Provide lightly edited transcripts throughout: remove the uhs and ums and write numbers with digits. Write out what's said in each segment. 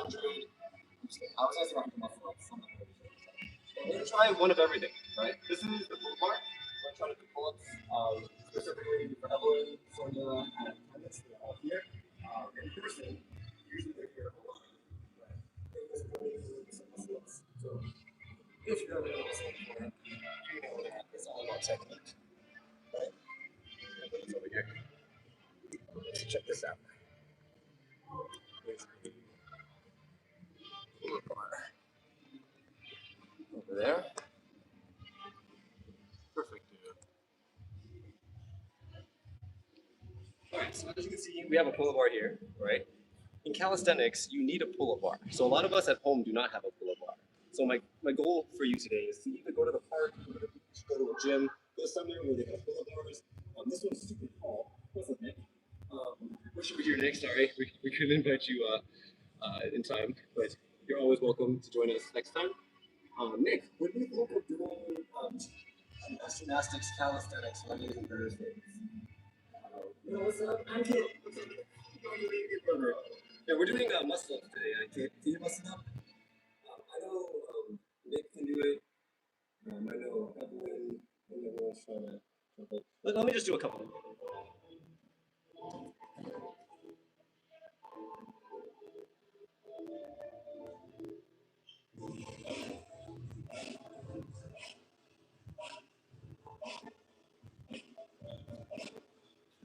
100. I was gonna say 100 muscle ups. We're gonna try one of everything, right? This is the pull bar. We're gonna try to do pull-ups, specifically for Evelyn, Sonia, and Thomas. They're all here. In person, usually they're here a lot. Right? So if you're able to say that, you know that it's all about technique, right? It's over here. Let's check this out. Pull bar over there. Perfect, dude. Alright, so as you can see, we have a pull-up bar here, right? In calisthenics, you need a pull-up bar. So a lot of us at home do not have a pull-up bar. So my goal for you today is to either go to the park, go to the beach, go to a gym, go somewhere where they have pull-up bars. This one's super tall. What's up, Nick? Wish you were here, Nick. Sorry, we couldn't invite you in time, but you're always welcome to join us next time. Nick, what do you think of doing Mats Gymnastics, Calisthenics, Mondays and Thursdays? What's up? I'm Kit. Yeah, we're doing muscle ups today. Kit, can you muscle up? I know Nick can do it. I know Evelyn and everyone's trying to. Let me just do a couple.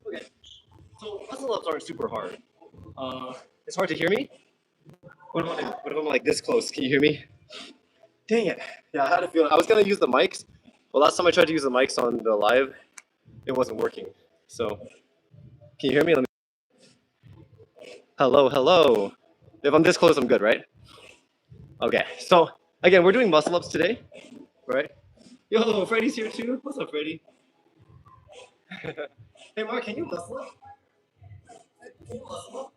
Okay, so muscle ups aren't super hard. It's hard to hear me. What if I'm like this close? Can you hear me? Dang it! Yeah, I had a feeling. I was gonna use the mics, but last time I tried to use the mics on the live, it wasn't working. So, can you hear me? Hello, hello. If I'm this close, I'm good, right? Okay. So again, we're doing muscle ups today, right? Yo, Freddie's here too. What's up, Freddie? Hey, Mark, can you muscle up? Can you muscle up?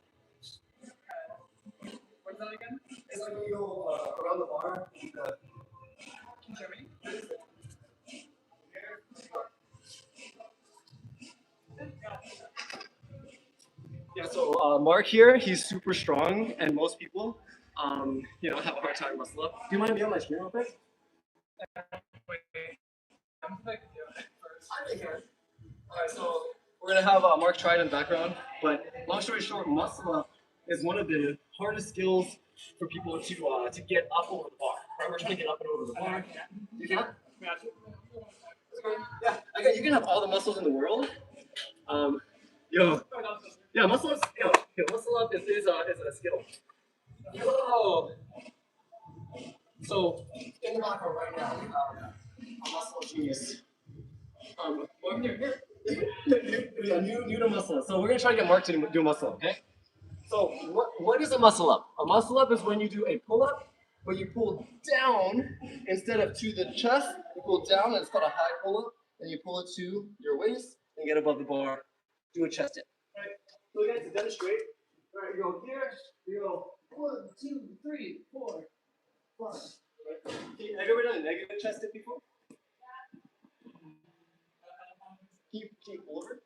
What's that again? It's like when you go around the bar. Can you hear me? Yeah, so Mark here, he's super strong, and most people, have a hard time muscle up. Do you mind being on my screen real quick? I can. Alright, so we're gonna have Mark try it in the background, but long story short, muscle up is one of the hardest skills for people to get up over the bar. Right, we're trying to get up and over the bar. You can? Yeah, again, you can have all the muscles in the world. Yeah, muscle up, muscle up is a skill. Yo. So in the locker room right now, we have a muscle genius. Yeah, new to muscle up. So we're gonna try to get Mark to do a muscle up, okay? So what is a muscle up? A muscle up is when you do a pull up, but you pull down instead of to the chest. You pull down, and it's called a high pull up. Then you pull it to your waist and get above the bar. Do a chest dip. All right. So guys, to demonstrate. All right, you go here. You go 1, 2, 3, 4, 5. Right. Have you ever done a negative chest dip before? Can you pull over?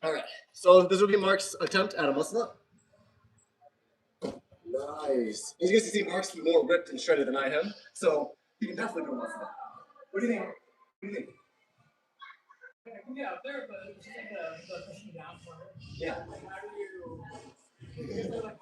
All right. So this will be Mark's attempt at a muscle up. Nice. As you guys can see, Mark's more ripped and shredded than I am, so he can definitely do a muscle up. What do you think? What do you think? I can get out there, but it's just like the pushing down part. Yeah. Like, how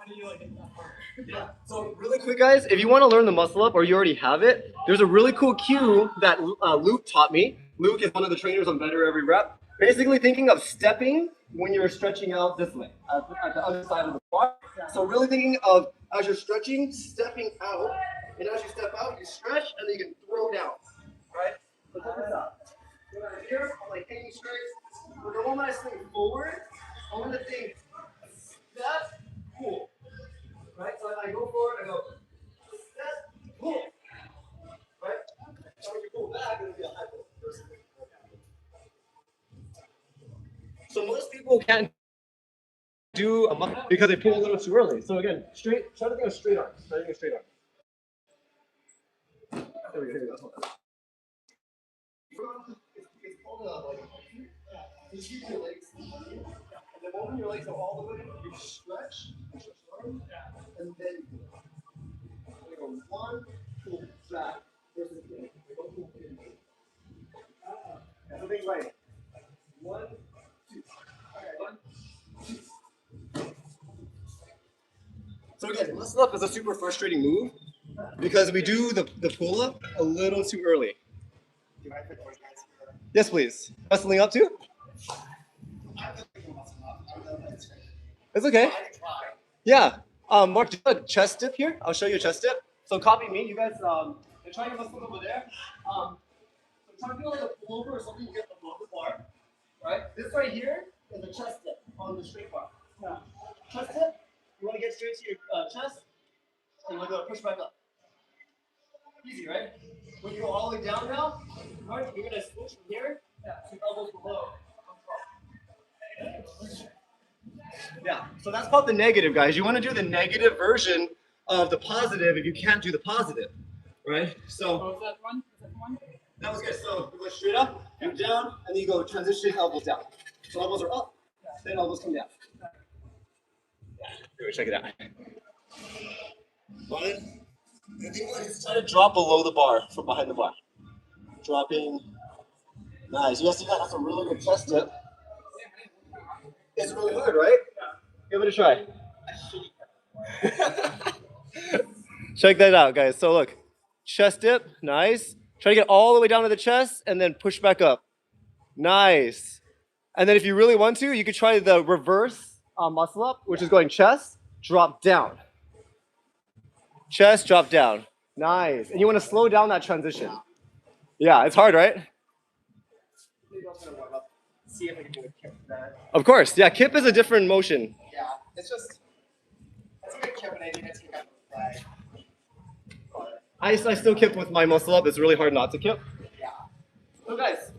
do you get that part? Yeah. So really quick, guys, if you want to learn the muscle up or you already have it, there's a really cool cue that Luke taught me. Luke is one of the trainers on Better Every Rep. Basically thinking of stepping when you're stretching out this way, at the other side of the bar. So really thinking of, as you're stretching, stepping out, and as you step out, you stretch, and then you can throw down, right? So check this out. So right here, I'm like hanging straight. But the moment I swing forward, I want to think, step, pull, right? So I go forward, I go, step, pull, right? So when you pull back, it'll be a high pull. So most people can't do a muscle because they pull a little too early. So again, straight. Try to think of straight arms. Try to think of straight arms. There we go. Here we go. Hold on. It's called like you keep your legs, and then the moment your legs go all the way, you stretch your arms, and then you go one, pull back versus in. Don't pull in. That's the thing, right? One, two. Okay, one, two. So again, muscle up is a super frustrating move because we do the pull up a little too early. Yes, please. Muscling up too? It's okay. Yeah. Mark, do a chest dip here. I'll show you a chest dip. So copy me. You guys, try your muscle over there. So try to feel like a pullover or something you get above the bar. Right? This right here is a chest dip on the straight bar. Now, chest dip, you want to get straight to your chest, and you want to push back up. Easy, right? When you go all the way down now, right, you're going to switch from here to elbows below. Yeah, so that's called the negative, guys. You want to do the negative version of the positive if you can't do the positive, right? So, was that one? that was good. So you go straight up, you down, and then you go transition elbows down. So elbows are up, then elbows come down. Yeah, here, check it out. One. The thing is, try to drop below the bar from behind the bar. Dropping. Nice. You guys see that? That's a really good chest dip. It's really hard, right? Give it a try. Check that out, guys. So look, chest dip, nice. Try to get all the way down to the chest and then push back up. Nice. And then if you really want to, you could try the reverse muscle up, which is going chest, drop down. Chest, drop down. Nice. And you want to slow down that transition. Yeah, it's hard, right? See if I can do a kip for that. Of course. Yeah, kip is a different motion. Yeah, it's just, it's a good kip and I need to take out the flag. I still kip with my muscle up. It's really hard not to kip. Yeah. So guys,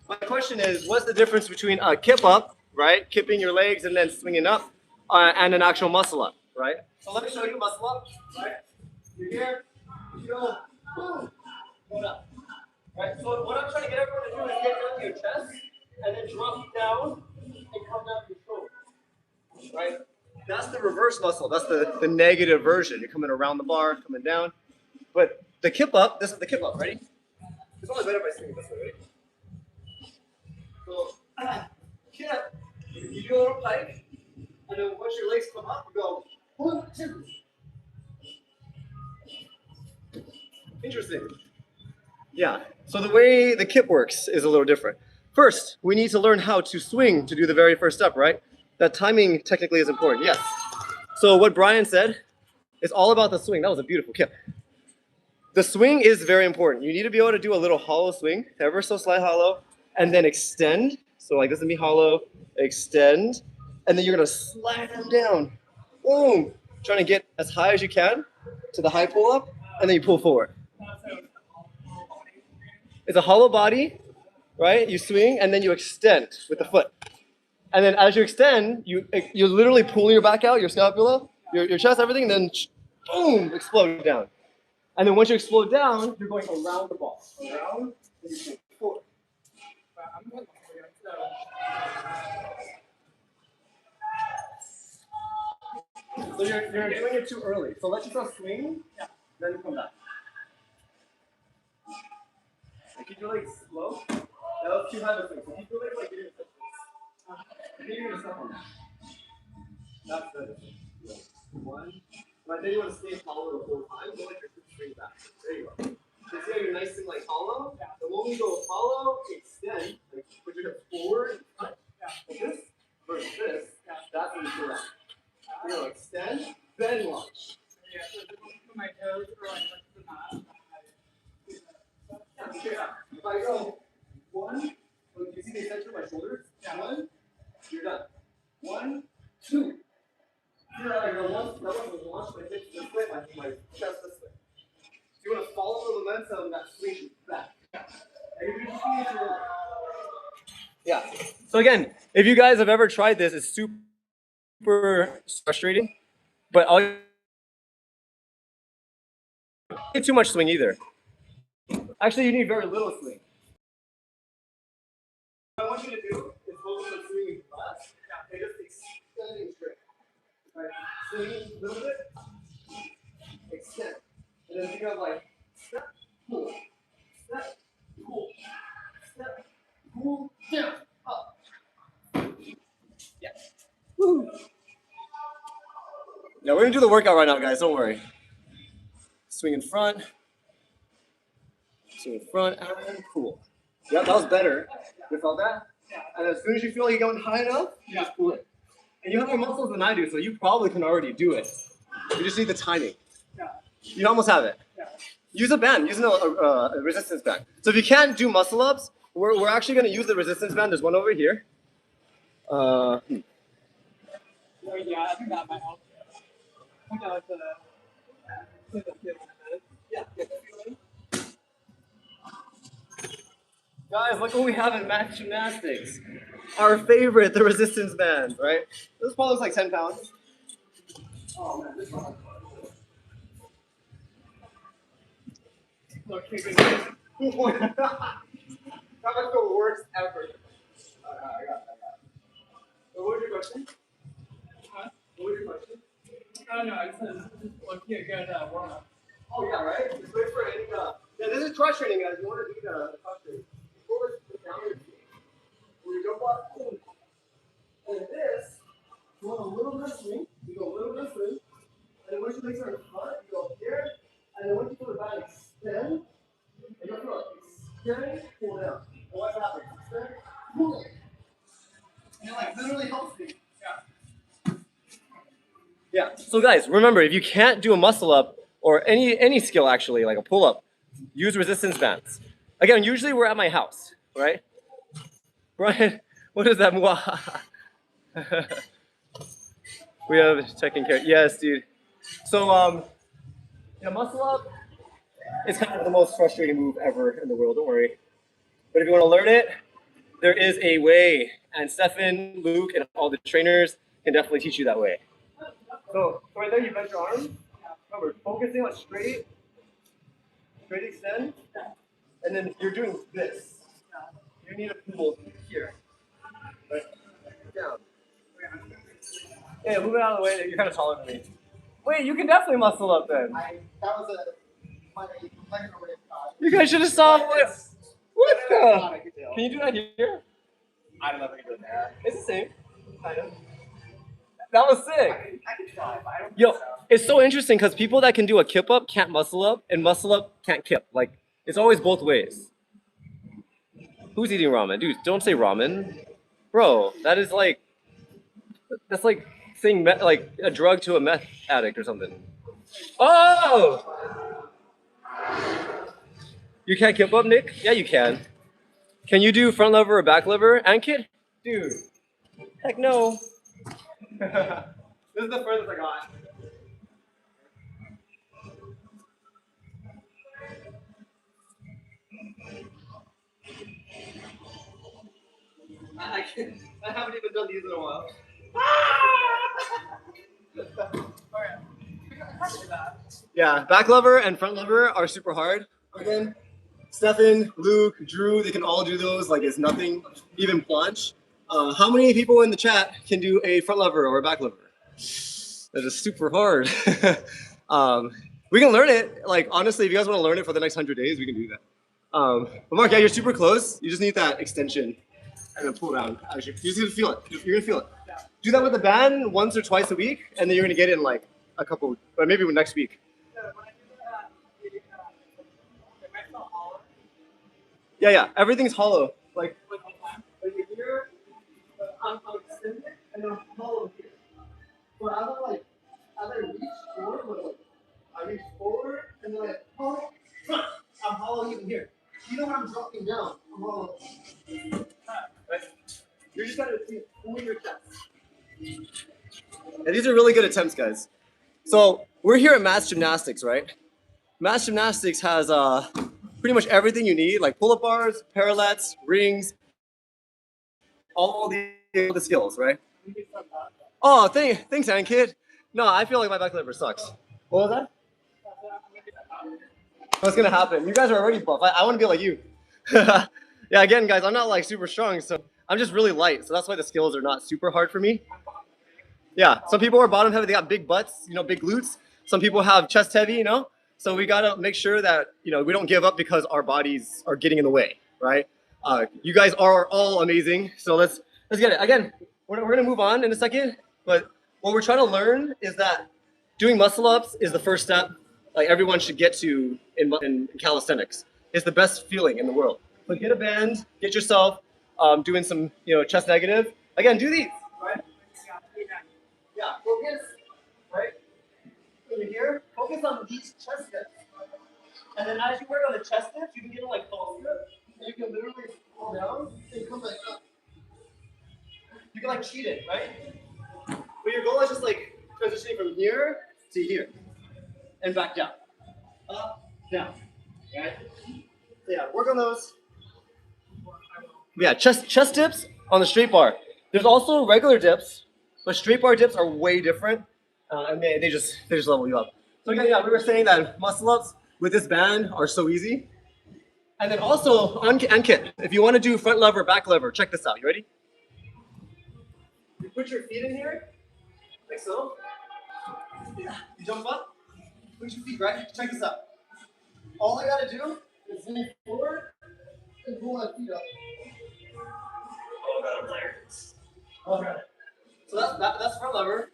my question is, what's the difference between a kip up, right? Kipping your legs and then swinging up, and an actual muscle up, right? So let me show you muscle up, right? You're here, you go, boom, going up. Right, so what I'm trying to get everyone to do is get down to your chest and then drop down and come down to your shoulders. Right? That's the reverse muscle. That's the negative version. You're coming around the bar, coming down. But the kip up, this is the kip up, ready? It's only better if I swing it this way, ready? So, kip, you do a little pike, and then once your legs come up, you go 1, 2. Interesting. Yeah, so the way the kip works is a little different. First, we need to learn how to swing to do the very first step, right? That timing technically is important, yes. So what Brian said is all about the swing. That was a beautiful kip. The swing is very important. You need to be able to do a little hollow swing, ever so slight hollow, and then extend. So like this would be hollow, extend, and then you're gonna slide them down. Boom! Trying to get as high as you can to the high pull up, and then you pull forward. It's a hollow body, right? You swing and then you extend with the foot. And then as you extend, you're literally pulling your back out, your scapula, your chest, everything, and then boom, explode down. And then once you explode down, you're going around the ball. Around, and you pull forward. So you're doing it too early. So let yourself swing, then come back. Keep your legs low. That was too high of a swing. So keep your legs like you're going to touch this. I think you're going to step on that. That's good. 1. But then you want to stay hollow the whole time. Go like your foot straight back. There you go. So see how you're nice and like hollow? The moment you go hollow, extend. Like put your hips forward and cut. Like this versus this. That's when you do that. You're going to extend, then launch. Yeah, so if I put my toes or like the mat. If I go 1, look, you see the center of my shoulders? 1, you're done. 1, 2. Here I go. That one was launch my hips this way, my chest this way. So you want to follow the momentum that swings you back. Yeah. So again, if you guys have ever tried this, it's super frustrating, but all you don't need too much swing either. Actually, you need very little swing. What I want you to do is focus on swinging fast and just standing straight. Right? Swing a little bit, extend. And then think of like step, pull, step, pull, step, pull, down, up. Yeah. Woo. Now we're gonna do the workout right now, guys. Don't worry. Swing in front, and pull. Yep, that was better. You felt that? And as soon as you feel like you're going high enough, you just pull it. And you have more muscles than I do, so you probably can already do it. You just need the timing. You almost have it. Use a band, use a resistance band. So if you can't do muscle ups, we're actually going to use the resistance band. There's one over here. Yeah, I think that might help. I think I like the Yeah. Guys, look what we have in Mats Gymnastics. Our favorite, the resistance bands, right? This probably looks like 10 pounds. Oh man, this one. look, keep it. That was the worst ever. I got it. So what was your question? Huh? What was your question? I don't know, I just said look, yeah, good warm up. Oh yeah, right? Just wait for any, yeah, this is cross training, guys. You want to do the cross training. Before we put down your feet, we jump up, boom. And this, you want a little bit of swing, you go a little bit of swing, and then once your legs are in front, you go here, and then once you put it back, extend, and go through it. Extend, pull down. And what happens? Extend, pull it. And it like literally helps me. Yeah. So guys, remember, if you can't do a muscle up or any skill actually, like a pull up, use resistance bands. Again, usually we're at my house, right? Brian, what is that? We have taken care. Yes, dude. So muscle up is kind of the most frustrating move ever in the world. Don't worry. But if you want to learn it, there is a way, and Stefan, Luke, and all the trainers can definitely teach you that way. So right there, you bend your arms. Remember, focusing on straight extend, and then you're doing this. You need a pull here. Right? Down. Yeah, move it out of the way. You're kind of taller than me. Wait, you can definitely muscle up then. That was my You guys should have saw what the? Can you do that here? I don't know if I can do it there. It's the same. Kind of. That was sick. I can try, but I don't Yo, think so. it's so interesting because people that can do a kip up can't muscle up, and muscle up can't kip. Like, it's always both ways. Who's eating ramen? Dude, don't say ramen. Bro, that's like saying like a drug to a meth addict or something. Oh! You can't kip up, Nick? Yeah, you can. Can you do front lever or back lever? And kid? Dude, heck no. This is the furthest I got. I haven't even done these in a while. Yeah, back lever and front lever are super hard. Again, Stefan, Luke, Drew, they can all do those like it's nothing, even planche. How many people in the chat can do a front lever or a back lever? That is super hard. We can learn it. Like, honestly, if you guys want to learn it for the next 100 days, we can do that. But Mark, yeah, you're super close. You just need that extension and then pull down. Actually, you just need to feel it. You're gonna feel it. Do that with the band once or twice a week, and then you're gonna get it in like a couple, or maybe next week. Yeah, everything's hollow. Like you're here, I'm extended, and then I'm hollow here. So as I reach forward, I reach forward, and then I pull, I'm hollow even here. Even when I'm dropping down, I'm hollow. Right? You're just gotta pull your chest. And these are really good attempts, guys. So we're here at Mats Gymnastics, right? Mats Gymnastics has pretty much everything you need, like pull-up bars, parallettes, rings, all the skills, right? Oh, thanks, Ankit. No, I feel like my back lever sucks. What was that? What's gonna happen? You guys are already buff. I want to be like you. Yeah, again, guys, I'm not like super strong, so I'm just really light. So that's why the skills are not super hard for me. Yeah, some people are bottom heavy. They got big butts, big glutes. Some people have chest heavy. So we gotta make sure that we don't give up because our bodies are getting in the way, right? You guys are all amazing. So let's get it. Again, we're gonna move on in a second, but what we're trying to learn is that doing muscle ups is the first step. Like everyone should get to in calisthenics. It's the best feeling in the world. So get a band, get yourself doing some chest negative. Again, do these. Right? Yeah, focus, right? Over here, focus on these chest dips. And then as you work on the chest dips, you can get a like false grip. And you can literally fall down and come like up. You can like cheat it, right? But your goal is just like transitioning from here to here. And back down. Up, down. Right? So yeah, work on those. Yeah, chest dips on the straight bar. There's also regular dips, but straight bar dips are way different, and they just level you up. So again, yeah, we were saying that muscle ups with this band are so easy. And then also on kit, if you want to do front lever, back lever, check this out. You ready? You put your feet in here, like so. Yeah. You jump up, put your feet right. Check this out. All I gotta do is lean forward and pull my feet up. Oh, God, I'm tired. Okay. So that's front lever,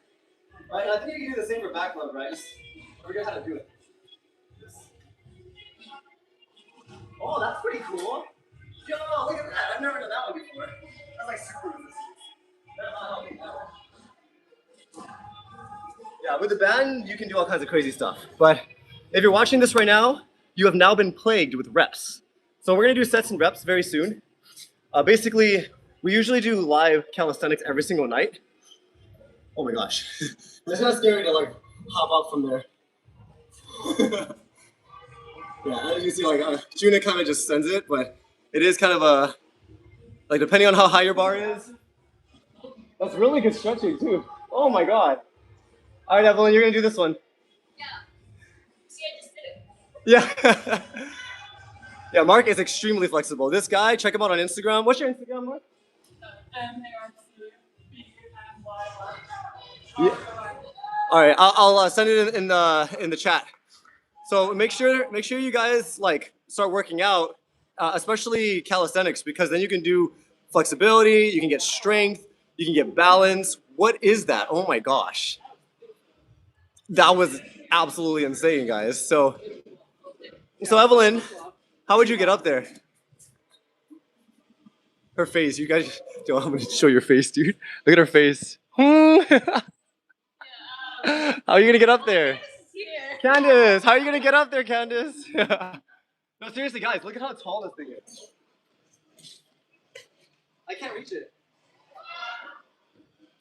right? And I think you can do the same for back lever, right? Just forget how to do it. Oh, that's pretty cool. Yo, look at that. I've never done that one before. That's like super resistance. Yeah, with the band, you can do all kinds of crazy stuff. But if you're watching this right now, you have now been plagued with reps. So we're gonna do sets and reps very soon. Basically, we usually do live calisthenics every single night. Oh my gosh. It's not scary to like hop up from there. Yeah, as you see, like Juna kind of just sends it, but it is kind of like depending on how high your bar is. That's really good stretching too. Oh my god. All right, Evelyn, you're gonna do this one. Yeah. See, I just did it. Yeah. Yeah, Mark is extremely flexible. This guy, check him out on Instagram. What's your Instagram, Mark? Yeah. All right, I'll send it in the chat. So make sure you guys like start working out, especially calisthenics, because then you can do flexibility, you can get strength, you can get balance. What is that? Oh my gosh, that was absolutely insane, guys. So Evelyn, how would you get up there? Her face, you guys. Yo, I'm gonna show your face, dude. Look at her face. How are you gonna get up there? Candace, how are you gonna get up there, Candace? No, seriously, guys, look at how tall this thing is. I can't reach it.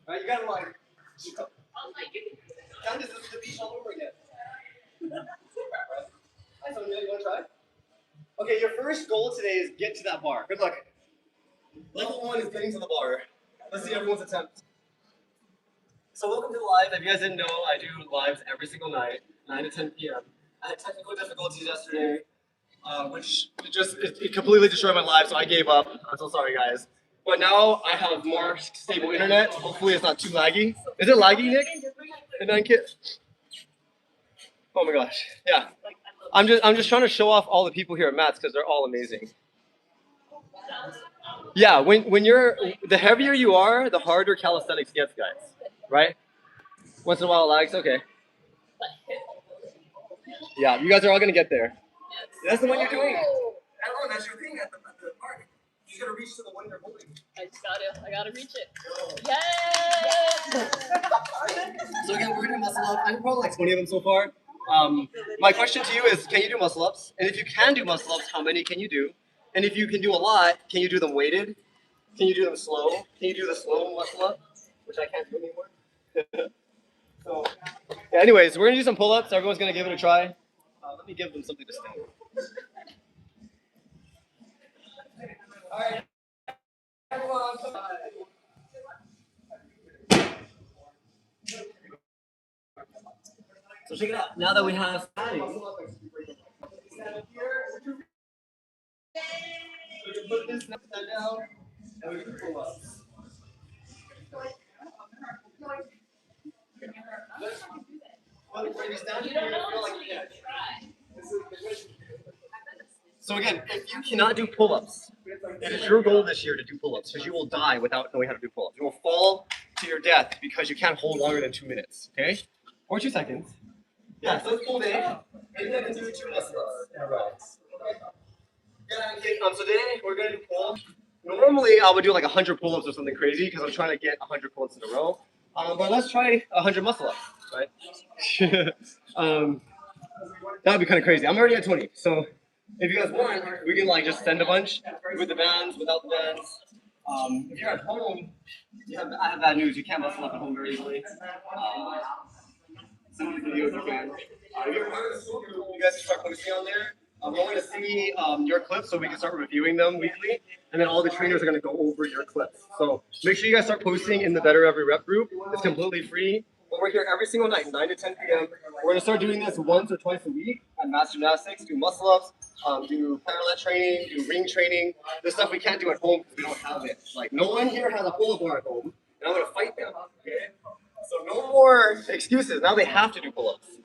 All right, you gotta like. Candace, this is the beach all over again. Hi, Sonia, you wanna try? Okay, your first goal today is get to that bar. Good luck. Level 1 is getting to the bar. Let's see everyone's attempt. So welcome to the live. If you guys didn't know, I do lives every single night, 9 to 10 p.m. I had technical difficulties yesterday, which it completely destroyed my life, so I gave up. I'm so sorry, guys. But now I have more stable internet. Hopefully it's not too laggy. Is it laggy, Nick? The 9 kit? Oh my gosh. Yeah. I'm just trying to show off all the people here at Mats because they're all amazing. Yeah, when you're the heavier you are, the harder calisthenics gets, guys. Right? Once in a while it lags, okay. Yeah, you guys are all gonna get there. That's the one you're doing. Everyone, that's your thing at the park. You gotta reach to the one you're holding. I gotta reach it. Yay! So again, we're gonna do muscle up. I have probably like 20 of them so far. My question to you is, can you do muscle ups? And if you can do muscle ups, how many can you do? And if you can do a lot, can you do them weighted? Can you do them slow? Can you do the slow muscle up? Which I can't do anymore. So, yeah, anyways, we're gonna do some pull-ups. Everyone's gonna give it a try. Let me give them something to stand. All right, everyone, come on. So check it out. Now that we have padding, stand up here. We can put this next down, and we can pull up. When you stand You here, don't know you feel like until you yeah. try. So again, if you cannot do pull-ups, it is your goal this year to do pull-ups because you will die without knowing how to do pull-ups. You will fall to your death because you can't hold longer than 2 minutes, okay? Or 2 seconds. Yeah, so it's pull day. Maybe I can do 2 muscle-ups in a row. Yeah, okay, so today we're gonna do pull. Normally I would do like 100 pull-ups or something crazy because I'm trying to get 100 pull-ups in a row. But let's try 100 muscle-ups, right? That would be kind of crazy. I'm already at 20, so if you guys want, we can like just send a bunch with the bands, without the bands. If you're at home, I have bad news. You can't muscle up at home very easily. Send me the video if you can. If you're part of the school group, you guys can start posting on there. We're going to see your clips so we can start reviewing them weekly, and then all the trainers are going to go over your clips. So make sure you guys start posting in the Better Every Rep group. It's completely free. But we're here every single night, 9 to 10 p.m. We're going to start doing this once or twice a week at Mats Gymnastics, do muscle-ups, do parallel training, do ring training. This stuff we can't do at home because we don't have it. Like, no one here has a pull-up bar at home, and I'm going to fight them, okay? So no more excuses. Now they have to do pull-ups.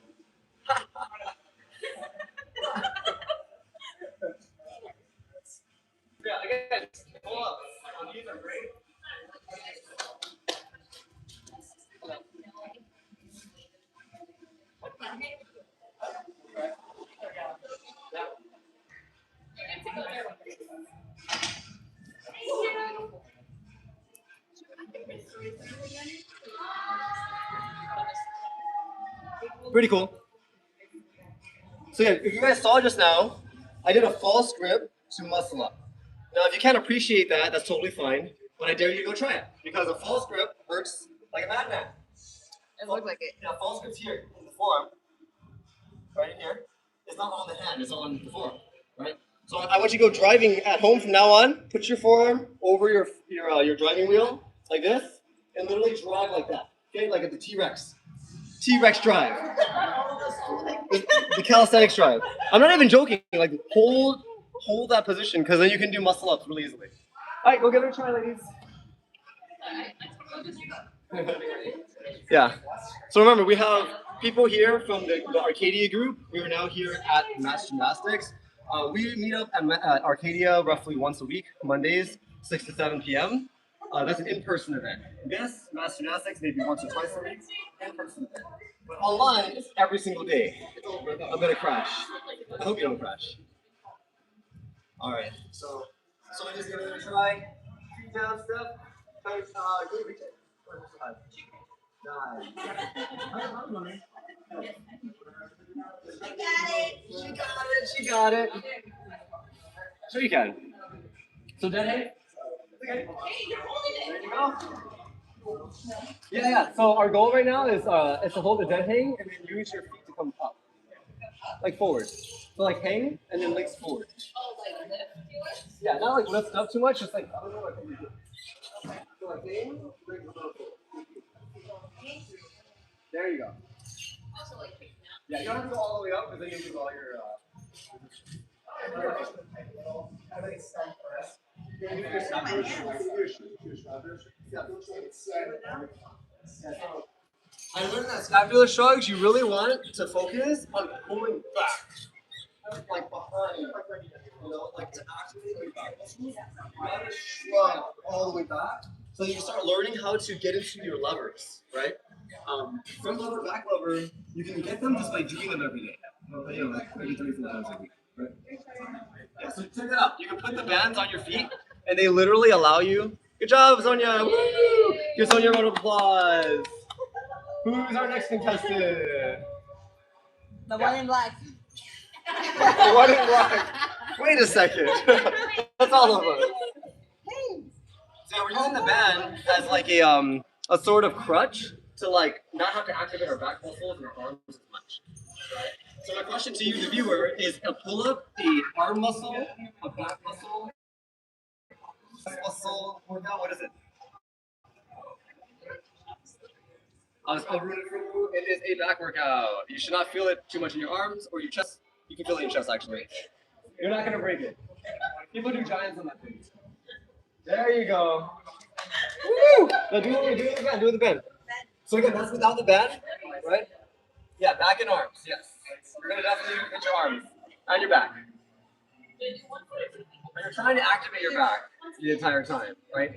Yeah, again, pull-ups. These are great. Pretty cool. So yeah, if you guys saw just now, I did a false grip to muscle up. Now, if you can't appreciate that, that's totally fine. But I dare you to go try it because a false grip hurts like a madman. It looked like it. Yeah, false grip's here in the forearm, right here. It's not on the hand; it's on the forearm, right? So I want you to go driving at home from now on. Put your forearm over your driving wheel like this, and literally drive like that. Okay, like at the T-Rex. T-Rex drive. The calisthenics drive. I'm not even joking. Like hold that position because then you can do muscle ups really easily. All right, go give it a try, ladies. Yeah. So remember, we have people here from the Arcadia group. We are now here at Mats Gymnastics. We meet up at Arcadia roughly once a week, Mondays, 6 to 7 p.m. That's an in-person event. This, Mats Gymnastics, maybe once or twice a week, in-person event. But online, it's every single day. I'm gonna crash. I hope you don't crash. All right. So I just give it a try. Feet down, step. Good reach it. 9. She got it. Sure you can. So dead hang. Okay. There you go. Yeah. So our goal right now is to hold the dead hang and then use your feet to come up, like forward. So like hang and then legs forward. Yeah, not like lift up too much. Just like I don't know what I can do. So like hang, legs forward. There you go. Yeah, you don't have to go all the way up because then you lose all your. I learned that scapular shrugs, you really want to focus on pulling back, like behind, like to activate your back muscles. You gotta shrug all the way back, so you start learning how to get into your levers, right? Front lever, back lever, you can get them just by doing them every day. Like maybe 3-4 times a week, right? Yeah, so check that out. You can put the bands on your feet, and they literally allow you. Good job, Sonia! Woo! Give Sonia a round of applause. Who's our next contestant? The one in black. The one in black. Wait a second. That's all of us. So we're using the band as like a sort of crutch to like not have to activate our back muscles and our arms as much. Right? So my question to you, the viewer, is a pull-up a arm muscle, a back muscle, workout? What is it? I'll ruin it for you. It is a back workout. You should not feel it too much in your arms or your chest. You can feel it in your chest actually. You're not gonna break it. People do giants on that thing. There you go. Woo! Now do it again. Do it with the band. So again, that's without the band, right? right? Yeah, back and arms, yes. You're gonna definitely hit your arms and your back. But you're trying to activate your back the entire time, right?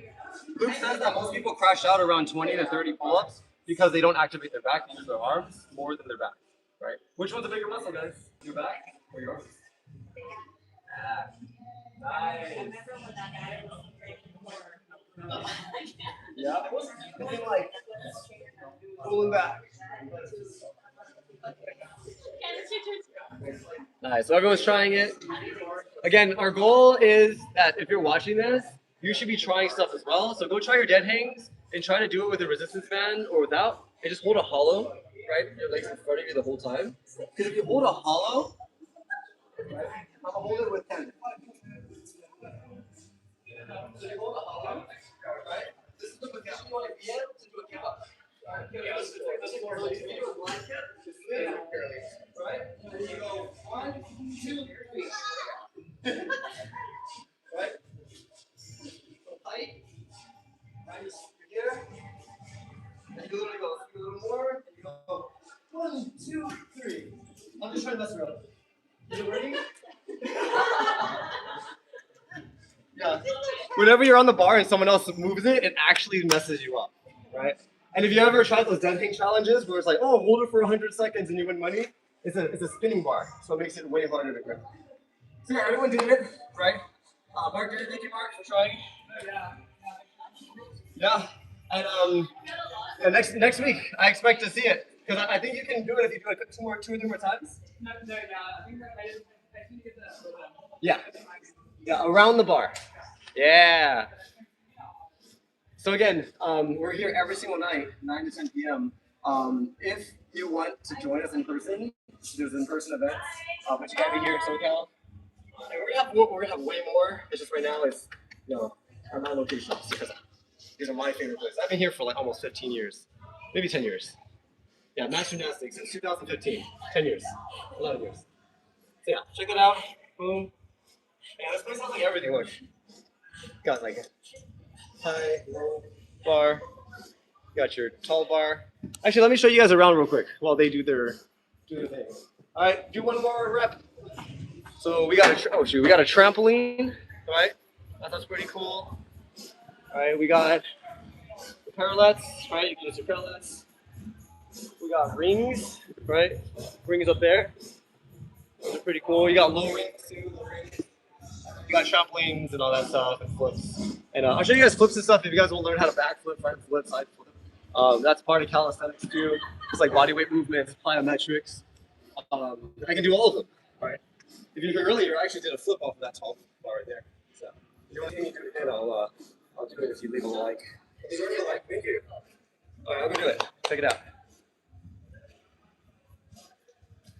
Luke says that most people crash out around 20 to 30 pull-ups because they don't activate their back, they use their arms more than their back, right? Which one's a bigger muscle, guys? Your back or your arms? Nice. Yeah, feeling like pulling back. Nice. So everyone's trying it. Again, our goal is that if you're watching this, you should be trying stuff as well. So go try your dead hangs and try to do it with a resistance band or without. And just hold a hollow, right? Your legs in front of you the whole time. Because if you hold a hollow, right? I'm gonna hold it with 10. So you hold a hollow, right? This is the position you want to be in to do a kickoff. Right? And you go 1, 2, 3. Right? So tight. Right? You're here. And you literally go a little more. And you go 1, 2, 3. I'm just trying to mess around. You ready? Yeah. Whenever you're on the bar and someone else moves it, it actually messes you up, right? And if you ever tried those dead hang challenges where it's like, oh, hold it for 100 seconds and you win money, it's a spinning bar, so it makes it way harder to grip. So yeah, everyone did it, right? Mark did it. Thank you, Mark, for trying. Yeah. And next week I expect to see it because I think you can do it if you do it 2 or 3 more times. Yeah. Yeah, around the bar. Yeah. So again, we're here every single night, 9 to 10 p.m. If you want to join us in person, there's in-person events, but you gotta be here in SoCal. And we're gonna have way more. It's just right now it's our nine locations because these are my favorite places. I've been here for like almost 15 years, maybe 10 years. Yeah, Mats Gymnastics since 2015, 10 years, 11 years. So yeah, check it out. Boom. Yeah, this place has like everything. Look, got like high, low bar. Got your tall bar. Actually, let me show you guys around real quick while they do their thing. All right, do one more rep. So we got we got a trampoline, right? That's pretty cool. All right, we got the parallettes, right? You can use your parallettes. We got rings, right? Rings up there. Those are pretty cool. You got low rings too. Low rings. You got trampolines and all that stuff and flips. And I'll show you guys flips and stuff if you guys want to learn how to backflip, front flip, side flip. That's part of calisthenics too. It's like bodyweight movements, plyometrics. I can do all of them. All right. If you heard earlier, I actually did a flip off of that tall bar right there. So if you want to see me do it again, I'll do it if you leave a like. If you leave a like, thank you. All right, I'm gonna do it. Check it out.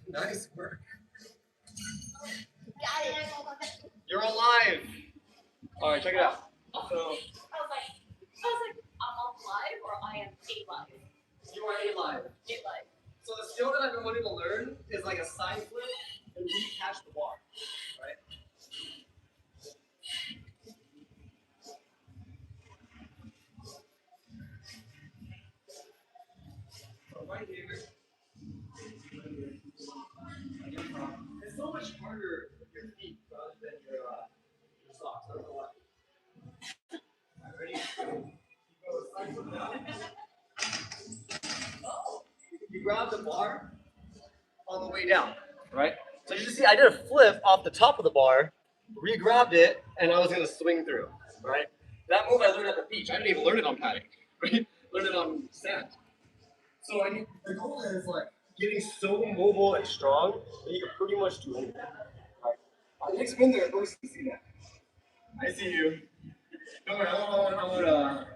Nice work. You're alive. All right, check it out. So I was like, I'm alive or I am alive? you are alive. Alive. So the skill that I've been wanting to learn is like a side flip and re-catch the bar, right? So right here, it's so much harder with your feet rather than your socks. I don't know why. All right, ready? You go side flip down. You grab the bar on the way down, right? So you see, I did a flip off the top of the bar, re-grabbed it, and I was gonna swing through, right? That move I learned at the beach. I didn't even learn it on padding, right? Learned it on sand. So the goal is like getting so mobile and strong that you can pretty much do anything, right? Next spin there, those can see that. I see you. Don't worry, I won't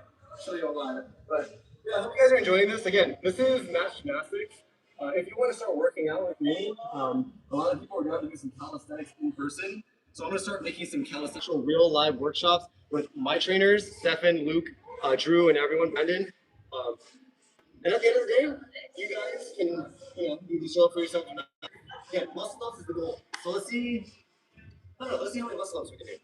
show you a lot, but yeah, I hope you guys are enjoying this. Again, this is Mats Gymnastics. If you want to start working out with me, a lot of people are going to do some calisthenics in person. So I'm going to start making some calisthenics real live workshops with my trainers, Stefan, Luke, Drew, and everyone, Brendan. And at the end of the day, you guys can, you can show up for yourself. Yeah, muscle ups is the goal. So let's see, I don't know, let's see how many muscle ups we can do.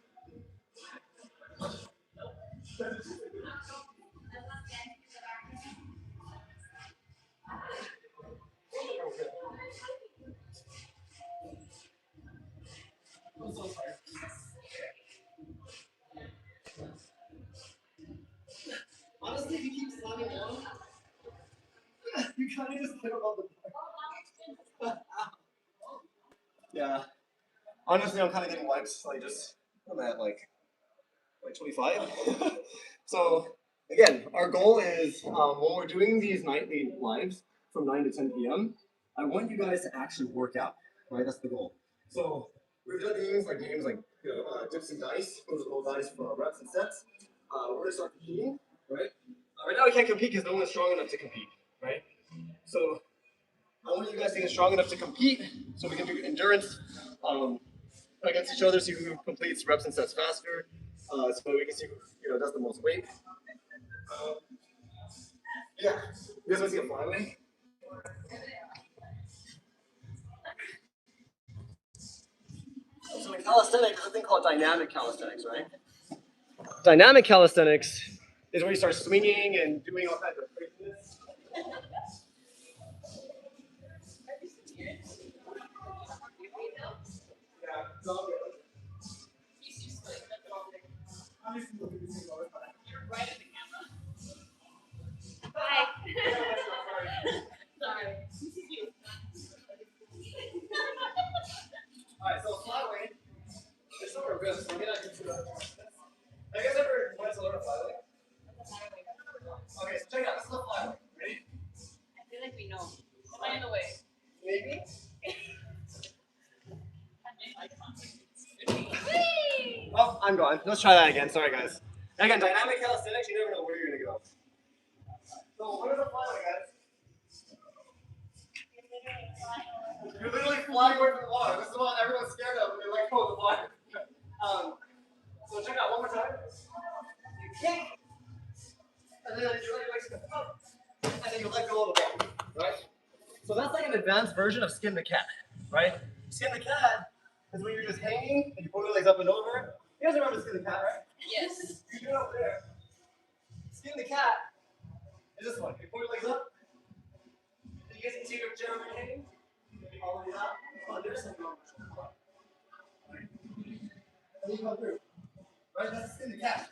You kind of just get above the bar. Yeah. Honestly, I'm kind of getting wipes. Like just I'm at like 25. So again, our goal is when we're doing these nightly lives from 9 to 10 p.m. I want you guys to actually work out. Right, that's the goal. So we've done games like dips and dice. Those are low dice for reps and sets. We're gonna start competing. Right. Right now we can't compete because no one's strong enough to compete. Right. So I want you guys to get strong enough to compete, so we can do endurance against each other, see who completes reps and sets faster, so we can see who does the most weight. Yeah, you guys want to see a flyweight? So in calisthenics, there's a thing called dynamic calisthenics, right? Dynamic calisthenics is where you start swinging and doing all kinds of craziness. Yeah, it's all good. You're right in the camera. Hi. Sorry. Alright, so flyweight is sort of good. So I mean, I can do that. Have you guys ever wanted to learn a flyweight? Okay, so check it out. This is a flyweight. Ready? I feel like we know. Am I in the way? Maybe. Whee! Oh, I'm gone. Let's try that again. Sorry, guys. Again, dynamic calisthenics, you never know where you're going to go. So, what is a flyweight, guys? You're literally flying away from the water. This is what everyone's scared of when they let go of the water. So, check it out one more time. You kick, and then you let your legs go up, and then you let go of the ball. Right? So, that's like an advanced version of skin the cat. Right? Skin the cat is when you're just hanging and you pull your legs up and over. You guys remember skin the cat, right? Yes. You do it over there. Skin the cat is this one. You pull your legs up. You guys can see your chair hanging. All the way up. Under and go. And you come through. Right? That's skin the cat.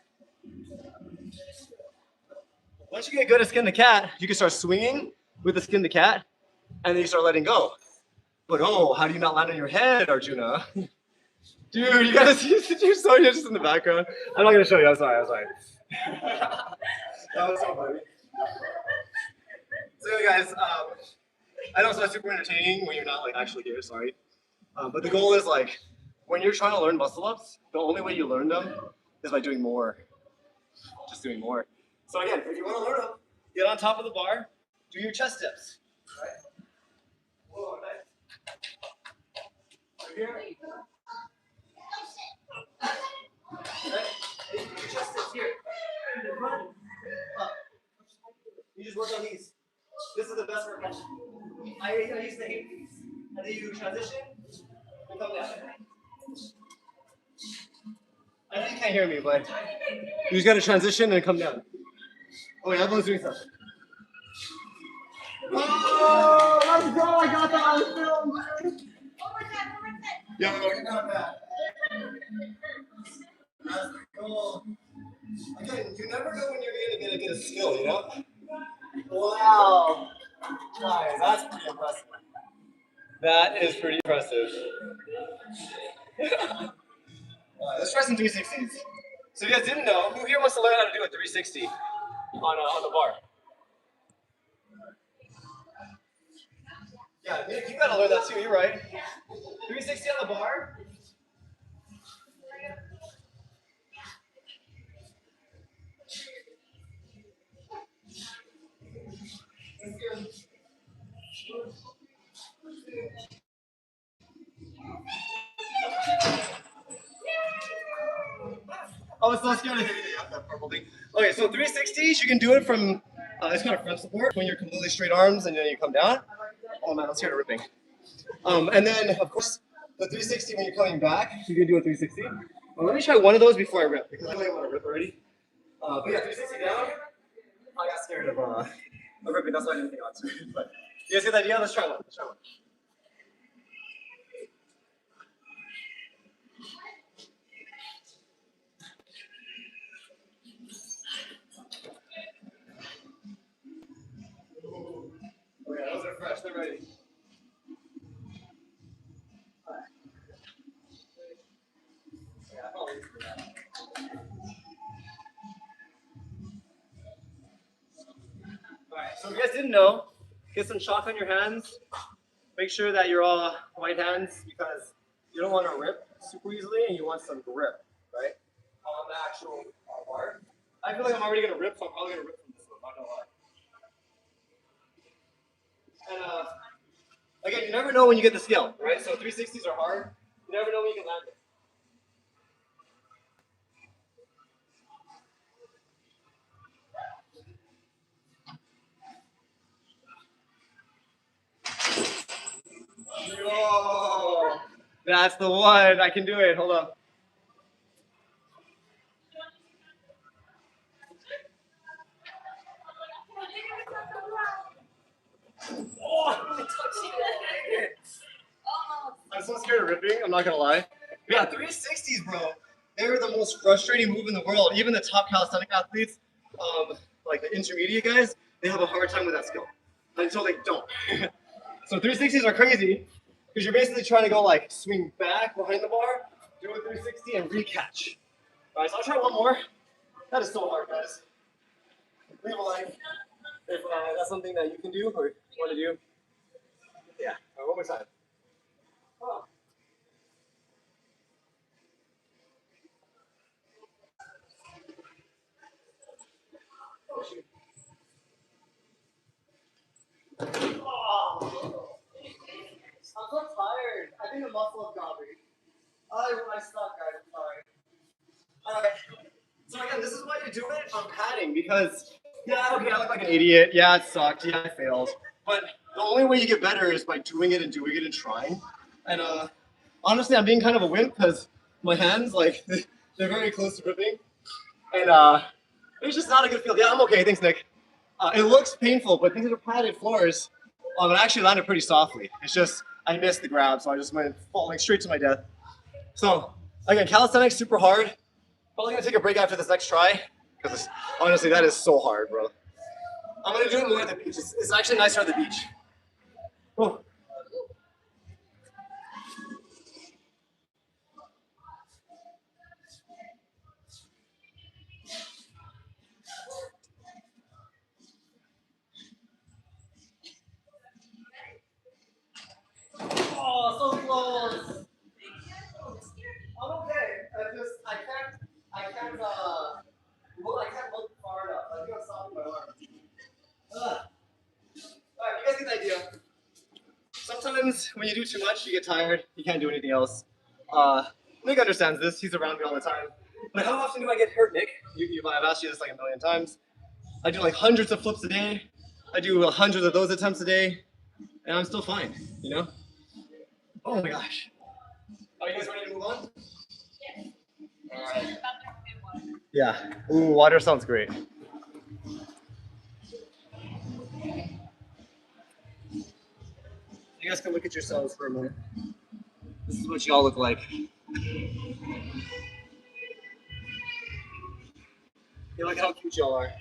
Once you get good at skin the cat, you can start swinging with the skin the cat, and then you start letting go. But oh, how do you not land on your head, Arjuna? Dude, you gotta see, you're so just in the background. I'm not gonna show you, I'm sorry. That was so funny. So guys, I know it's not super entertaining when you're not like actually here, sorry. But the goal is like, when you're trying to learn muscle ups, the only way you learn them is by doing more. Just doing more. So again, if you want to learn them, get on top of the bar, do your chest dips. Right? Whoa, nice. Right here. Right? And you do your chest dips here. Up. You just work on these. This is the best workout. I used to hate these. And then you transition and come down. I know you can't hear me, but you just gotta transition and come down. Oh wait, everyone's doing something. Oh, let's go! I got that on film, man. Yeah, no, you got that. That's the goal. Again, you never know when you're gonna get a skill, you know? Wow. Guys, that's pretty impressive. That is pretty impressive. Let's try some 360s. So if you guys didn't know, who here wants to learn how to do a 360 on the bar? Yeah, you gotta learn that too, you're right. 360 on the bar. I was so scared to hit that purple thing. Okay, so 360s, you can do it from, it's kind of front support when you're completely straight arms and then you come down. Oh man, I'm scared of ripping. And then, of course, the 360 when you're coming back, you can do a 360. Well, let me try one of those before I rip, because I know I want to rip already. But yeah, 360 down. I got scared of ripping, that's why I didn't think on to it. But you guys get the idea? Let's try one. gosh, they're ready. Yeah, probably for that. Alright, so if you guys didn't know, get some chalk on your hands. Make sure that you're all white hands because you don't want to rip super easily and you want some grip, right? On the actual bar. I feel like I'm already going to rip, so I'm probably going to rip from this one, not going to lie. And again, you never know when you get the skill, right? So 360s are hard. You never know when you can land it. Yo, that's the one. I can do it. Hold on. Oh, I'm so scared of ripping. I'm not gonna lie. But yeah, 360s, bro. They're the most frustrating move in the world. Even the top calisthenic athletes, like the intermediate guys, they have a hard time with that skill until they don't. So 360s are crazy because you're basically trying to go like swing back behind the bar, do a 360 and recatch. All right, so I'll try one more. That is so hard, guys. Leave a like if that's something that you can do or want to do. Yeah, all right, one more time. Oh. Oh, shoot. Oh. I'm so tired. I think the muscle has got me. I suck, guys. I'm sorry. Alright. So again, this is why you do it on padding because, yeah, okay, I look like an idiot. Yeah, it sucked. Yeah, I failed. But the only way you get better is by doing it and trying. And honestly, I'm being kind of a wimp because my hands, like, they're very close to gripping. And it's just not a good feel. Yeah, I'm okay. Thanks, Nick. It looks painful, but these are padded floors. It actually landed pretty softly. It's just I missed the grab, so I just went falling straight to my death. So again, calisthenics super hard. Probably gonna take a break after this next try because honestly, that is so hard, bro. I'm gonna do it more at the beach. It's actually nicer at the beach. Oh. Oh, so close. I'm okay. I can't look far enough. I think I'm stopping my arm. Alright, you guys get the idea. Sometimes when you do too much, you get tired. You can't do anything else. Nick understands this. He's around me all the time. But how often do I get hurt, Nick? I've asked you this like a million times. I do like hundreds of flips a day. I do hundreds of those attempts a day, and I'm still fine. You know? Oh my gosh. Are you guys ready to move on? Yes. All right. About their food water. Yeah. Ooh, water sounds great. You guys can look at yourselves for a moment. This is what y'all look like. You look how cute y'all are.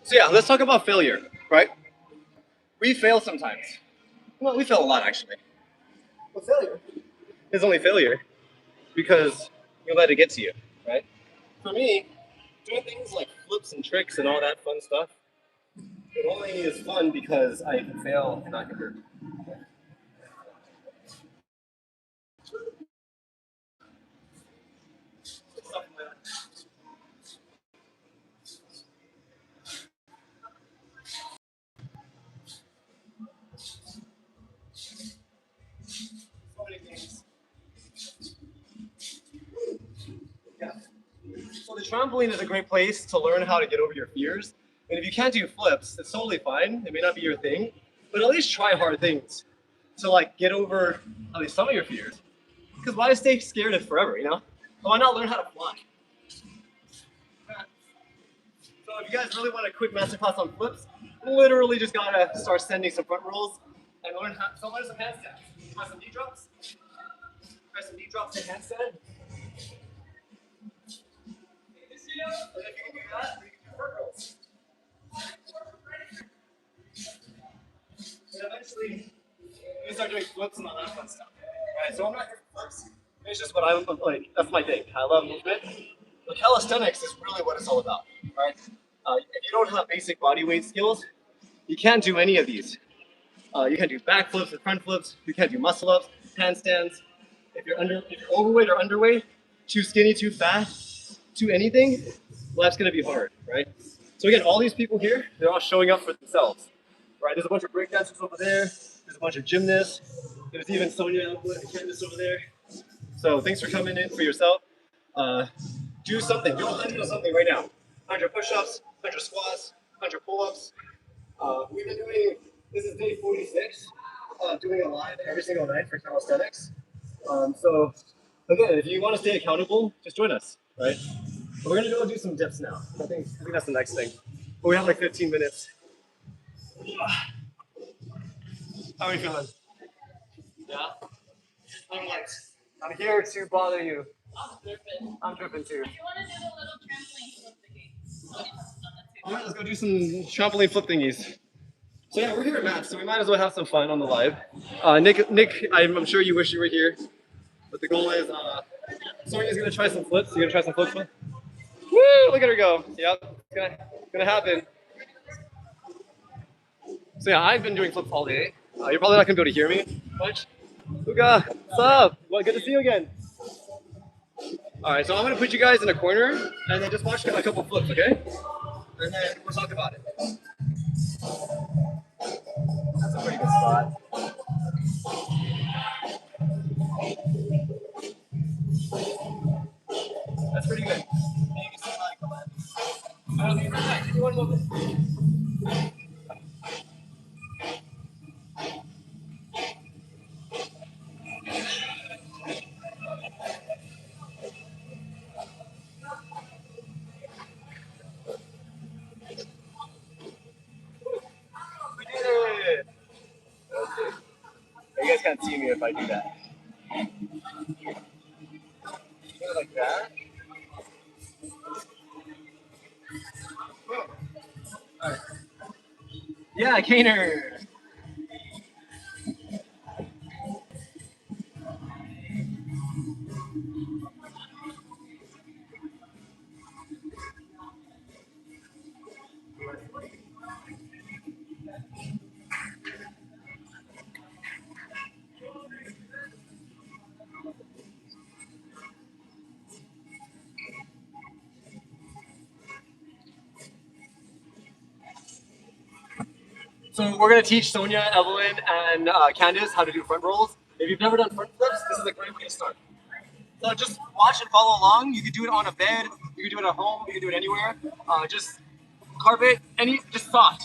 So yeah, let's talk about failure, right? We fail sometimes. Well, we fail a lot actually. Well, failure is only failure because you let it get to you, right? For me, doing things like flips and tricks and all that fun stuff, it only is fun because I can fail and not get hurt. So many things. Yeah. So the trampoline is a great place to learn how to get over your fears. And if you can't do flips, it's totally fine. It may not be your thing, but at least try hard things to like get over at least some of your fears. Because why stay scared if forever, you know? Why not learn how to fly? So if you guys really want a quick masterclass on flips, literally just gotta start sending some front rolls. and learn some handstands. Try some knee drops. Try some knee drops and handstand. And if you can do that, we can do front rolls. And eventually, we start doing flips and all that fun stuff. Alright, so I'm not here for flips. It's just what I'm like. That's my thing. I love movement. But calisthenics is really what it's all about. Right? If you don't have basic body weight skills, you can't do any of these. You can't do back flips and front flips. You can't do muscle ups, handstands. If you're overweight or underweight, too skinny, too fat, too anything, life's gonna be hard, right? So again, all these people here, they're all showing up for themselves, right? There's a bunch of breakdancers over there. There's a bunch of gymnasts. There's even Sonia and Candace over there. So thanks for coming in for yourself. Do something. Do 100 of something right now. 100 push-ups, 100 squats, 100 pull-ups. We've been doing, this is day 46, doing it live every single night for calisthenics. So again, if you want to stay accountable, just join us, right? But we're gonna go do some dips now. I think that's the next thing. But we have like 15 minutes. How are you feeling? Yeah? I'm here to bother you. I'm dripping too. If you want to do the little trampoline flip thingy, All right, let's go do some trampoline flip thingies. So yeah, we're here at Mats, so we might as well have some fun on the live. Nick, I'm sure you wish you were here, but the goal is, Sonia's gonna try some flips. You gonna try some flips, man? Woo! Look at her go. Yep, it's gonna happen. So yeah, I've been doing flips all day. You're probably not gonna be able to hear me much. Luca, what's up? Well, good to see you again. All right, so I'm gonna put you guys in a corner and then just watch a couple flips, okay? And then we'll talk about it. That's a pretty good spot. That's pretty good. Maybe some like I'll be right back. Give me one moment. We did it! Okay. You guys can't see me if I do that. Like that. All right. Yeah, Kaner. So we're gonna teach Sonia, Evelyn, and Candace how to do front rolls. If you've never done front flips, this is a great way to start. So just watch and follow along. You can do it on a bed. You can do it at home. You can do it anywhere. Just carve it. Just soft.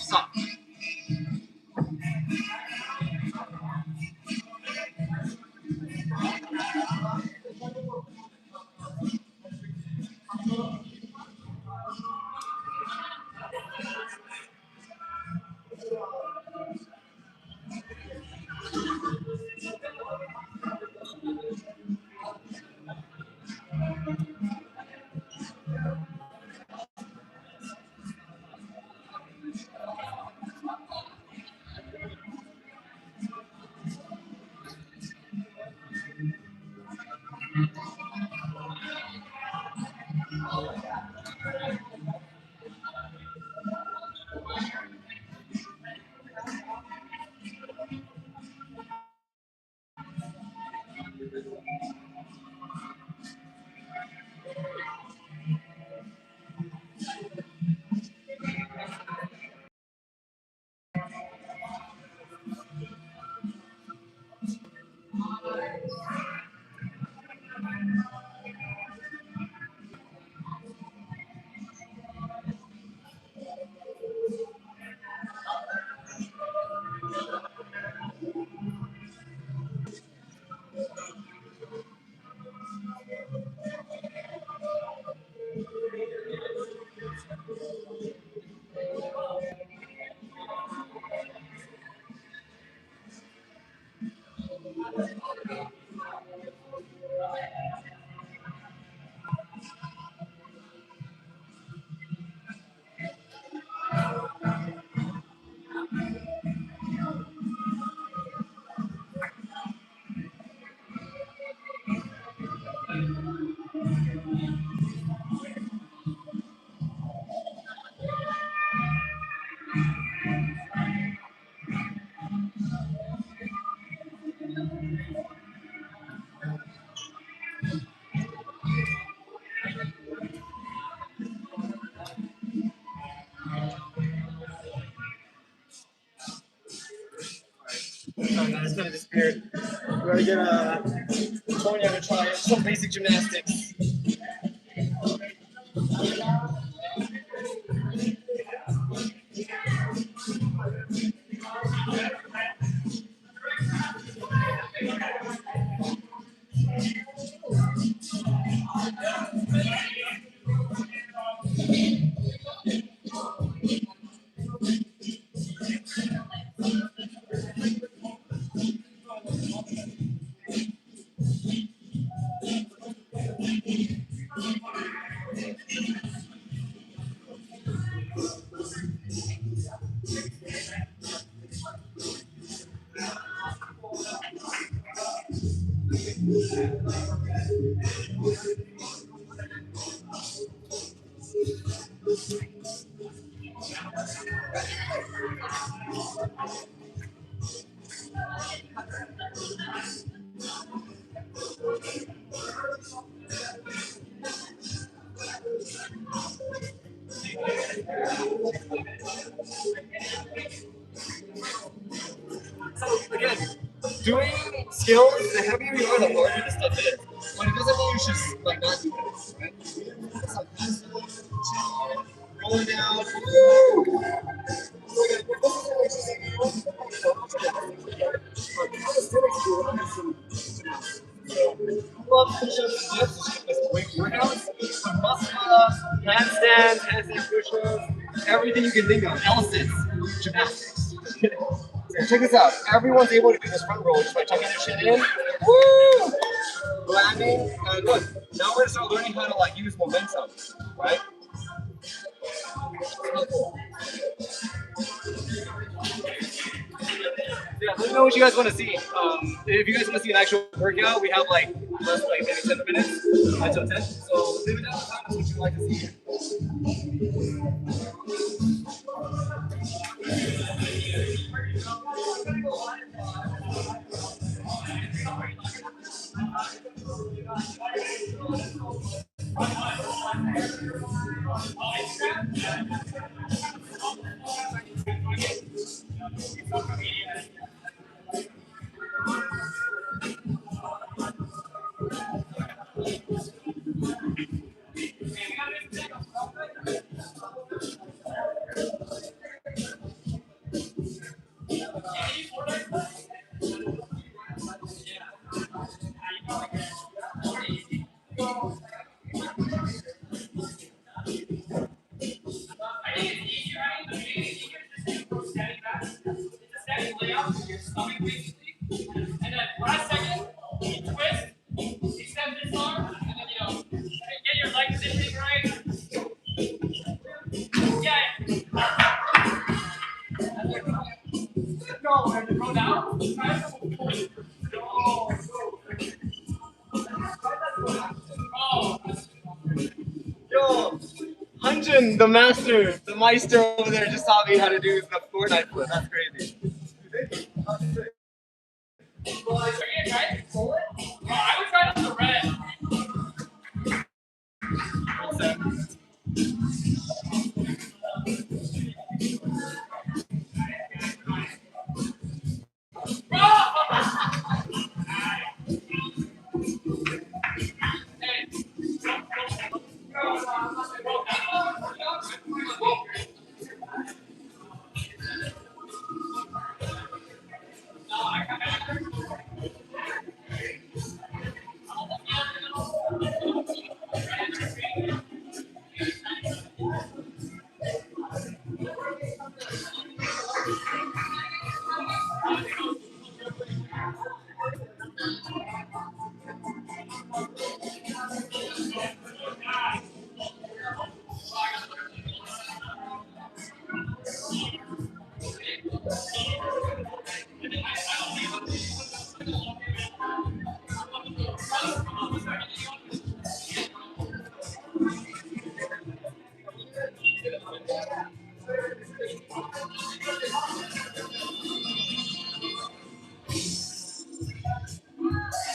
disappeared. We're gonna get Tonya to try some basic gymnastics. So again, doing skills, the heavier you are, the harder the stuff is. But it doesn't mean you should like not do it, right? So handstands, rolling down. Woo! So again, this is calisthenics do run some. Love push-ups, dips, just weight workouts, but muscle-ups, handstand push-ups, everything you can think of. Calisthenics, gymnastics. So check this out. Everyone's able to do this front row just by tucking their chin in. Woo! Landing. And look, now we're gonna start learning how to like use momentum, right? Really cool. Yeah, let me know what you guys want to see. If you guys want to see an actual workout, we have like less like maybe 10 minutes until 10. So leave it down in the comments what you'd like to see. Yo, Hunjin, the master, the meister over there just taught me how to do the Fortnite flip. That's crazy. I would try it on the red.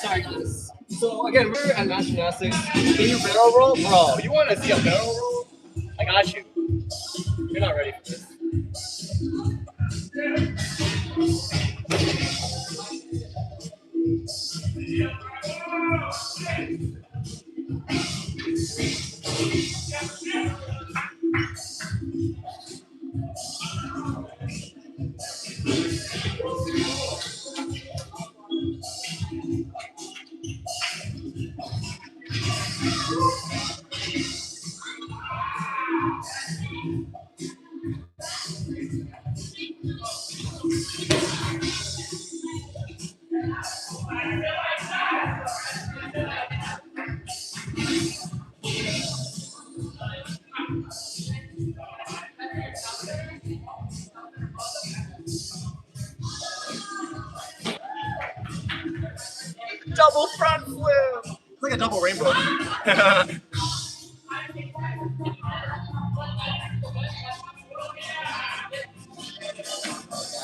Sorry guys. So again, we're at Mats Gymnastics. Can you barrel roll? Bro, you want to see a barrel roll? I got you. You're not ready for this. Double front flip. It's like a double rainbow.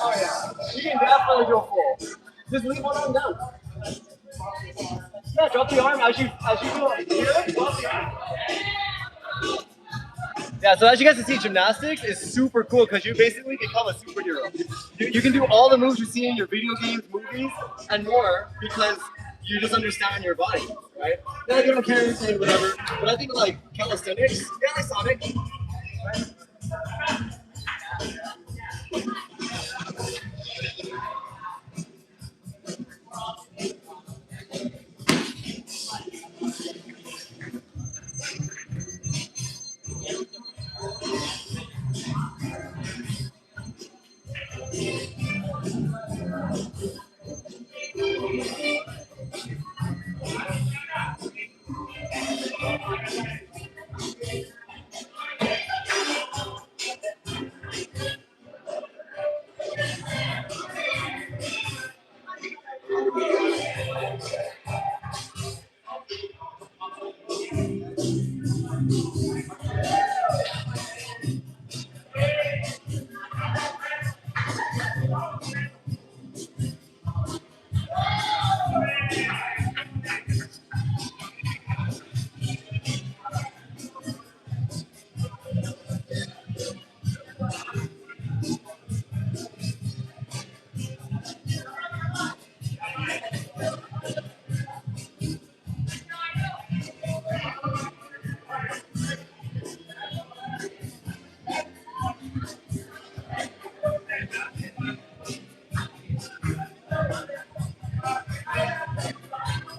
Oh yeah, you can definitely go full. Just leave one arm down. Yeah, drop the arm as you go up here. Drop the arm. Yeah, so as you guys can see, gymnastics is super cool because you basically become a superhero. You can do all the moves you see in your video games, movies, and more because you just understand your body, right? Yeah, you don't care anything, whatever. But I think like calisthenics, yeah, like Sonic. Right?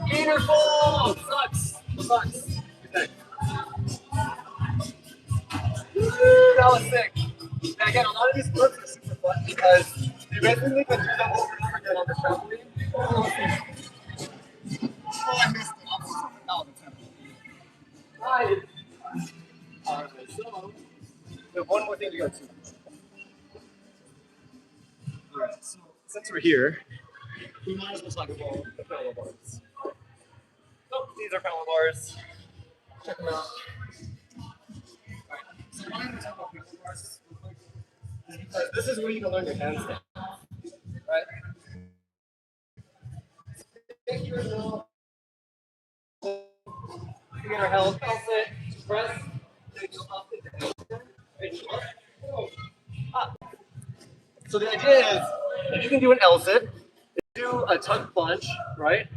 Gatorful! Sucks! Sucks. Okay. That was sick. And again, a lot of these flips are super fun because you basically can do them over and over again on the trampoline. Oh, I missed it. I'm so sorry. That was a temple. Right. Alright, so we have one more thing to go to. Alright, so since we're here, we might as well talk about the parallel bars. So these are parallel bars. Check them out. Alright, so why don't we talk about parallel bars real quick? Is because this is where you can learn your handstand. Right? Here now. We get our health, sit, press, then go up and down. And up. Up. So the idea is, if you can do an L sit, do a tuck punch, right?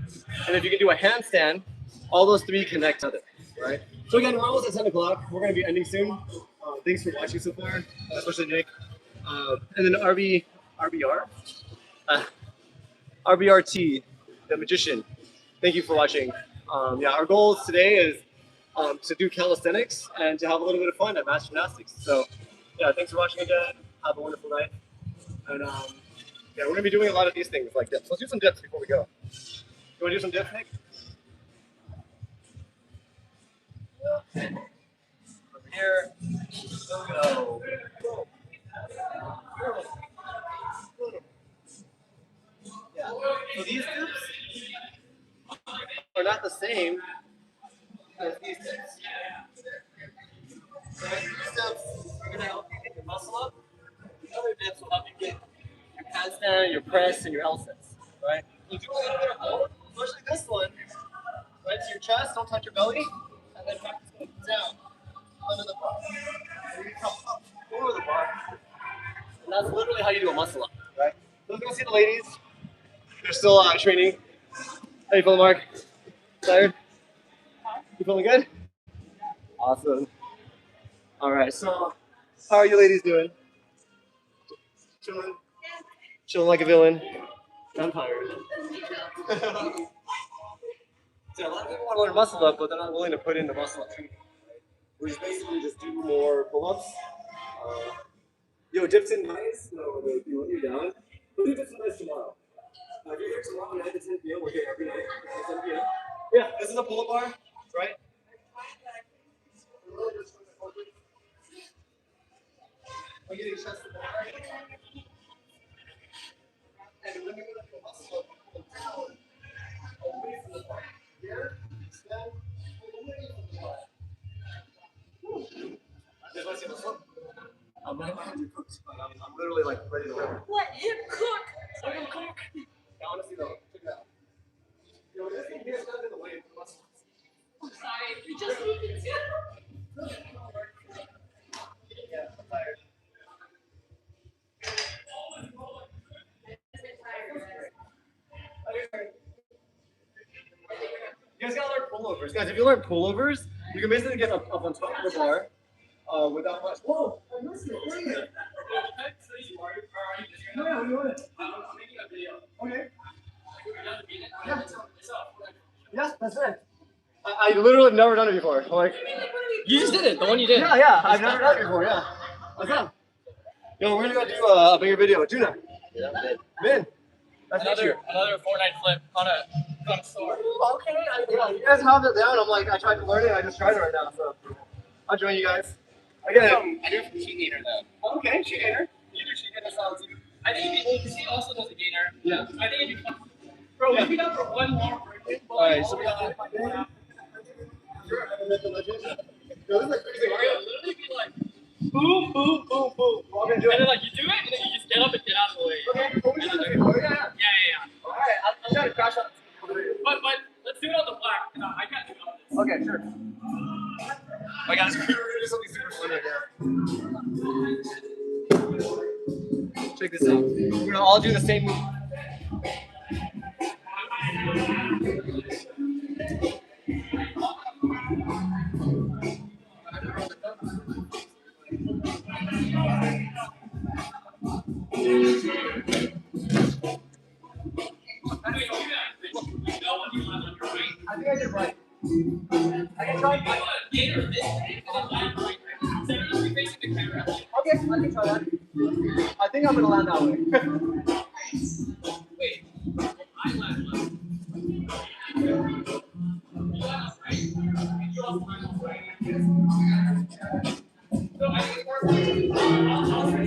And if you can do a handstand, all those three connect together, right? So again, we're almost at 10 o'clock. We're going to be ending soon. Thanks for watching so far, especially Nick. And then RBR, RBRT, the magician. Thank you for watching. Yeah, our goals today is to do calisthenics and to have a little bit of fun at Mats Gymnastics. So yeah, thanks for watching again. Have a wonderful night. And yeah, we're gonna be doing a lot of these things like dips. Let's do some dips before we go. You wanna do some dips, Nick? Over here. Go. Yeah. So these dips are not the same as these dips. So these dips are gonna help you get your muscle up. The other dips will help you get your handstand, your press, and your L sets. Right? You do a little bit of both, especially this one. Right to your chest, don't touch your belly, and then practice going down under the bar. And you come up over the bar. And that's literally how you do a muscle up, right? So let's go see the ladies. They're still training. How you feeling, Mark? Tired? You feeling good? Awesome. All right, so how are you ladies doing? Chilling? Chilling like a villain? I'm tired. So a lot of people want to learn muscle up, but they're not willing to put in the muscle up training. We just basically just do more pull-ups. Yo, dips in nice. No, you want you down. We'll do dips in nice tomorrow. If you're here tomorrow, 9 to 10 p.m., we're here every night. 9 to 10 p.m. Yeah, this is a pull-up bar, right? I'm getting chest to the bar. And when you're going to do a muscle up, pull down. really like ready to rip. Let him cook. Let him cook. Yeah, honestly though, check it out. Yo, this thing here is not in the way. I'm sorry. You just moved it too. Yeah, I'm tired. You guys gotta learn pullovers. Guys, if you learn pullovers, you can basically get up on top of the bar without much. Whoa! I missed it. Where are you? Yeah, what do you want? I'm making a video. Okay. Yeah. Yeah, that's it. I literally have never done it before. Like, You just did it, the one you did. yeah, I've never done it before, yeah. What's up? Yo, we're gonna go do a bigger video. Juna. Yeah, Vin. Nice to meet you. another Fortnite flip on a store. Okay, yeah, you guys have it down. I'm like, I tried to learn it. I just tried it right now, so I'll join you guys. Again, I do it from cheat gainer though. okay, cheat gainer. You do cheat gainer style too. I think if he also does a gainer. Yeah. I think it'd be fun. Bro, Yeah. we be done for one more break. Alright, so we got sure, I haven't met the legend. Yo, this is like crazy. Mario literally be like, boom, boom, boom, boom. Okay, do And it. then like you do it, and then you just get up and get out of the way. Okay, well, we did this before. Yeah, yeah. Yeah. Alright, I'm trying to crash out. But let's do it on the black. No, I can't do it on this. Okay, sure. I got we're gonna do something super fun right now. Check this out. We're gonna all do the same move. I think I did right. I can try. Gainer this way, and then land right there. Instead of just facing the camera. Okay, I can try that. I think I'm gonna land that way. Wait, I land left. You land left, right? And you also land left, right? So I think it works.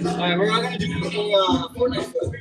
Alright, we're not gonna do a Fortnite flip.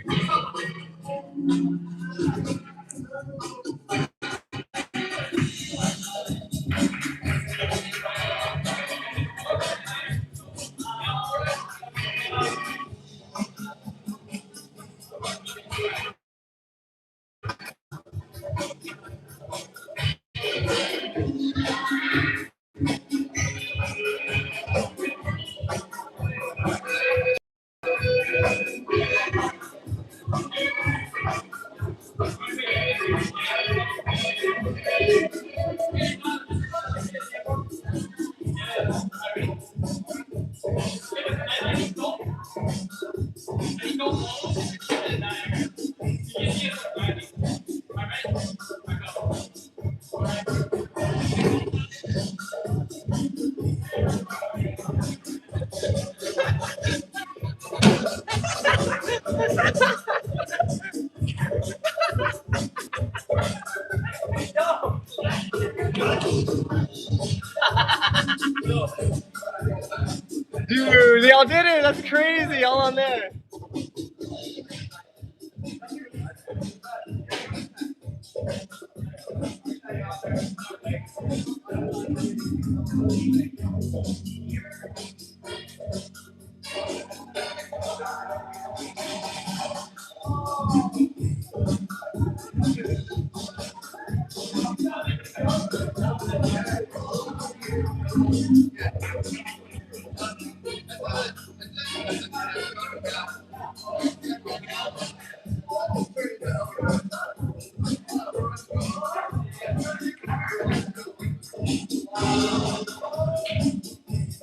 Dude, they all did it. That's crazy. All on there.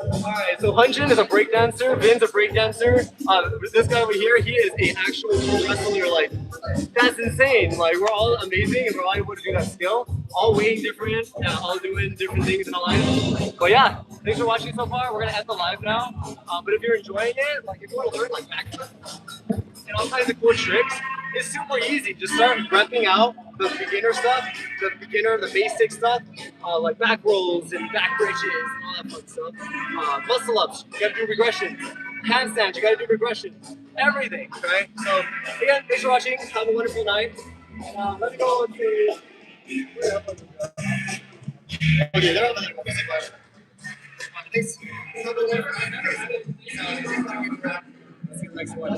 Alright, so Hunjin is a breakdancer, Vin's a breakdancer. This guy over here, he is a actual pro wrestler. Like, that's insane. Like, we're all amazing and we're all able to do that skill. All weighing different, all doing different things in our life. But yeah, thanks for watching so far. We're gonna end the live now. But if you're enjoying it, like if you want to learn like backflip and all kinds of cool tricks, it's super easy. Just start repping out the beginner stuff, the basic stuff, like back rolls and back bridges and all that fun stuff. Muscle ups, you gotta do regressions. Handstands, you gotta do regressions. Everything, right? So again, thanks for watching. Have a wonderful night. Let me go to. Okay, they're on the music question. Thanks. Next one.